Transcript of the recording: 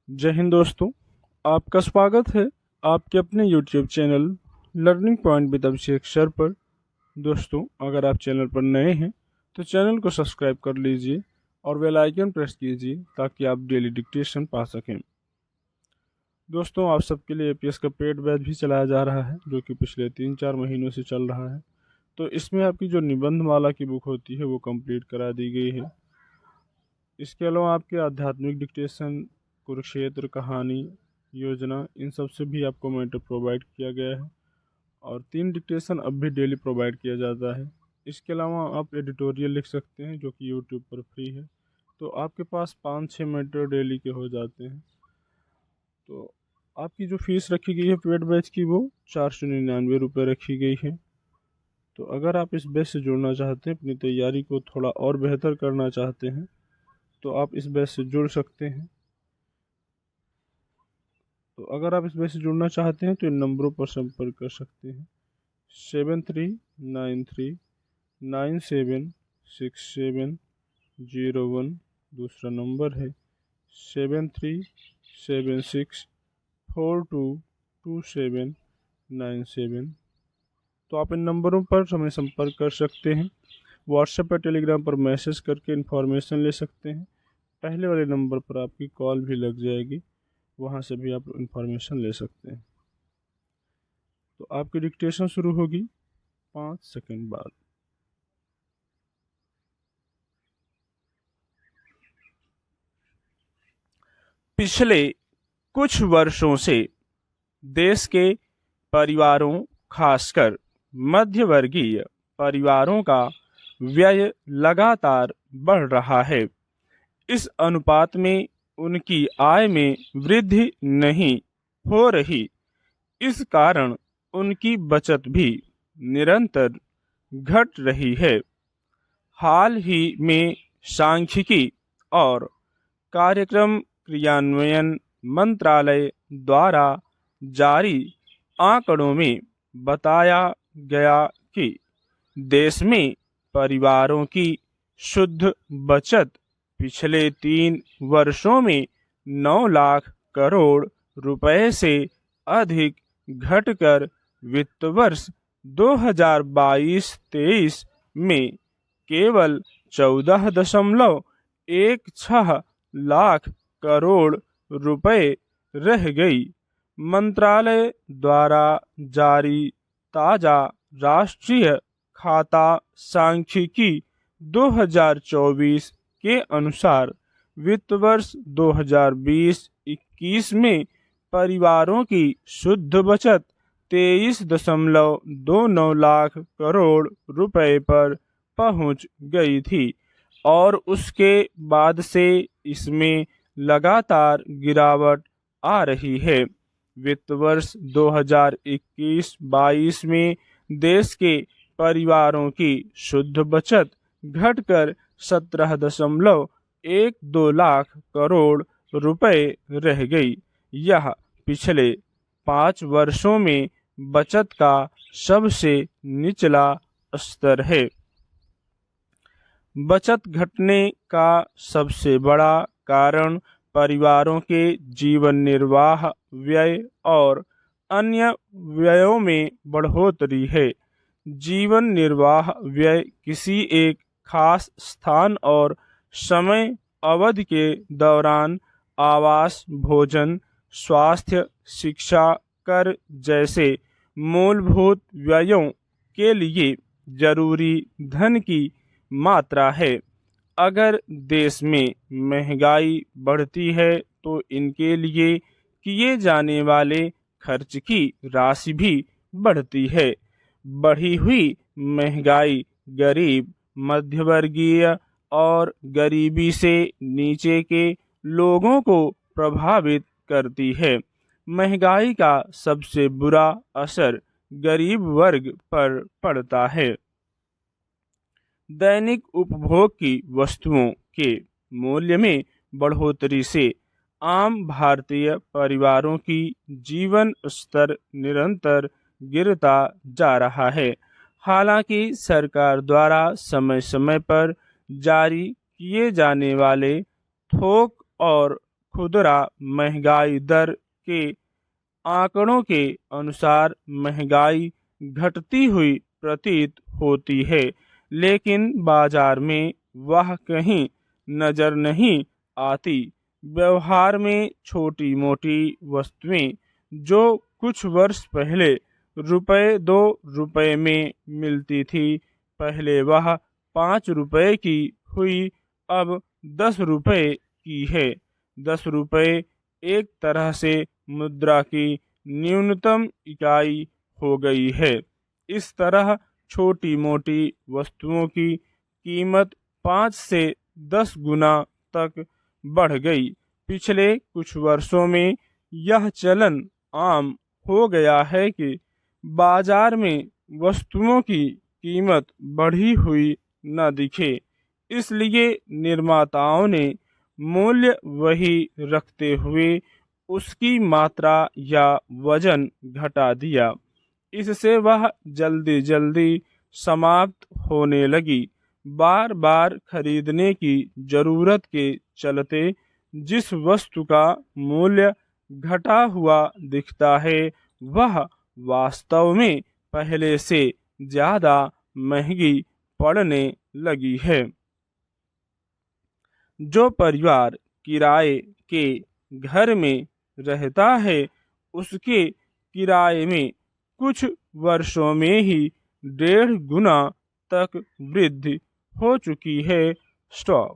जय हिंद दोस्तों। आपका स्वागत है आपके अपने YouTube channel learning point with Abhishek sir पर। दोस्तों, अगर आप चैनल पर नए हैं तो चैनल को सब्सक्राइब कर लीजिए और बेल आइकन प्रेस कीजिए ताकि आप डेली डिक्टेशन पा सकें। दोस्तों, आप सबके लिए APS का पेड बैच भी चलाया जा रहा है जो कि पिछले 3-4 महीनों से चल रहा है। तो इसमें आपकी जो निबंधमाला की बुक होती है वो कंप्लीट करा दी गई है। इसके अलावा आपके आध्यात्मिक डिक्टेशन, कुरुक्षेत्र कहानी, योजना, इन सब से भी आपको मेंटर प्रोवाइड किया गया है और 3 डिक्टेशन अब भी डेली प्रोवाइड किया जाता है। इसके अलावा आप एडिटोरियल लिख सकते हैं जो कि यूट्यूब पर फ्री है। तो आपके पास 5-6 मेंटर डेली के हो जाते हैं। तो आपकी जो फीस रखी गई है पेड बैच की वो 499 रुपये रखी गई है। तो अगर आप इस बैच से जुड़ना चाहते हैं, अपनी तैयारी को थोड़ा और बेहतर करना चाहते हैं तो आप इस बैच से जुड़ सकते हैं। तो अगर आप इस बैच से जुड़ना चाहते हैं तो इन नंबरों पर संपर्क कर सकते हैं। 7393976701। दूसरा नंबर है 7376422797। तो आप इन नंबरों पर हमें संपर्क कर सकते हैं। व्हाट्सएप या टेलीग्राम पर मैसेज करके इन्फॉर्मेशन ले सकते हैं। पहले वाले नंबर पर आपकी कॉल भी लग जाएगी, वहाँ से भी आप इन्फॉर्मेशन ले सकते हैं। तो आपकी डिक्टेशन शुरू होगी 5 सेकंड बाद। पिछले कुछ वर्षों से देश के परिवारों, खासकर मध्यवर्गीय परिवारों का व्यय लगातार बढ़ रहा है। इस अनुपात में उनकी आय में वृद्धि नहीं हो रही। इस कारण उनकी बचत भी निरंतर घट रही है। हाल ही में सांख्यिकी और कार्यक्रम क्रियान्वयन मंत्रालय द्वारा जारी आंकड़ों में बताया गया कि देश में परिवारों की शुद्ध बचत पिछले 3 वर्षों में 9 लाख करोड़ रुपए से अधिक घटकर वित्त वर्ष 2022-23 में केवल 14.16 लाख करोड़ रुपए रह गई। मंत्रालय द्वारा जारी ताजा राष्ट्रीय खाता सांख्यिकी 2024 के अनुसार वित्त वर्ष 2020-21 में परिवारों की शुद्ध बचत 23.29 लाख करोड़ रुपए पर पहुंच गई थी और उसके बाद से इसमें लगातार गिरावट आ रही है। वित्त वर्ष 2021-22 में देश के परिवारों की शुद्ध बचत घटकर 17.12 लाख करोड़ रुपए रह गई। यह पिछले 5 वर्षों में बचत का सबसे निचला स्तर है। बचत घटने का सबसे बड़ा कारण परिवारों के जीवन निर्वाह व्यय और अन्य व्ययों में बढ़ोतरी है। जीवन निर्वाह व्यय किसी एक खास स्थान और समय अवधि के दौरान आवास, भोजन, स्वास्थ्य, शिक्षा, कर जैसे मूलभूत व्ययों के लिए जरूरी धन की मात्रा है। अगर देश में महंगाई बढ़ती है तो इनके लिए किए जाने वाले खर्च की राशि भी बढ़ती है। बढ़ी हुई महंगाई गरीब, मध्यवर्गीय और गरीबी से नीचे के लोगों को प्रभावित करती है। महंगाई का सबसे बुरा असर गरीब वर्ग पर पड़ता है। दैनिक उपभोग की वस्तुओं के मूल्य में बढ़ोतरी से आम भारतीय परिवारों की जीवन स्तर निरंतर गिरता जा रहा है। हालांकि सरकार द्वारा समय समय पर जारी किए जाने वाले थोक और खुदरा महंगाई दर के आंकड़ों के अनुसार महंगाई घटती हुई प्रतीत होती है, लेकिन बाजार में वह कहीं नजर नहीं आती। व्यवहार में छोटी मोटी वस्तुएं जो कुछ वर्ष पहले ₹2 में मिलती थी, पहले वह ₹5 की हुई, अब ₹10 की है। ₹10 एक तरह से मुद्रा की न्यूनतम इकाई हो गई है। इस तरह छोटी मोटी वस्तुओं की कीमत 5 से 10 गुना तक बढ़ गई। पिछले कुछ वर्षों में यह चलन आम हो गया है कि बाजार में वस्तुओं की कीमत बढ़ी हुई न दिखे, इसलिए निर्माताओं ने मूल्य वही रखते हुए उसकी मात्रा या वजन घटा दिया। इससे वह जल्दी जल्दी समाप्त होने लगी। बार बार खरीदने की जरूरत के चलते जिस वस्तु का मूल्य घटा हुआ दिखता है, वह वास्तव में पहले से ज्यादा महंगी पड़ने लगी है। जो परिवार किराए के घर में रहता है, उसके किराए में कुछ वर्षों में ही 1.5 गुना तक वृद्धि हो चुकी है। स्टॉप।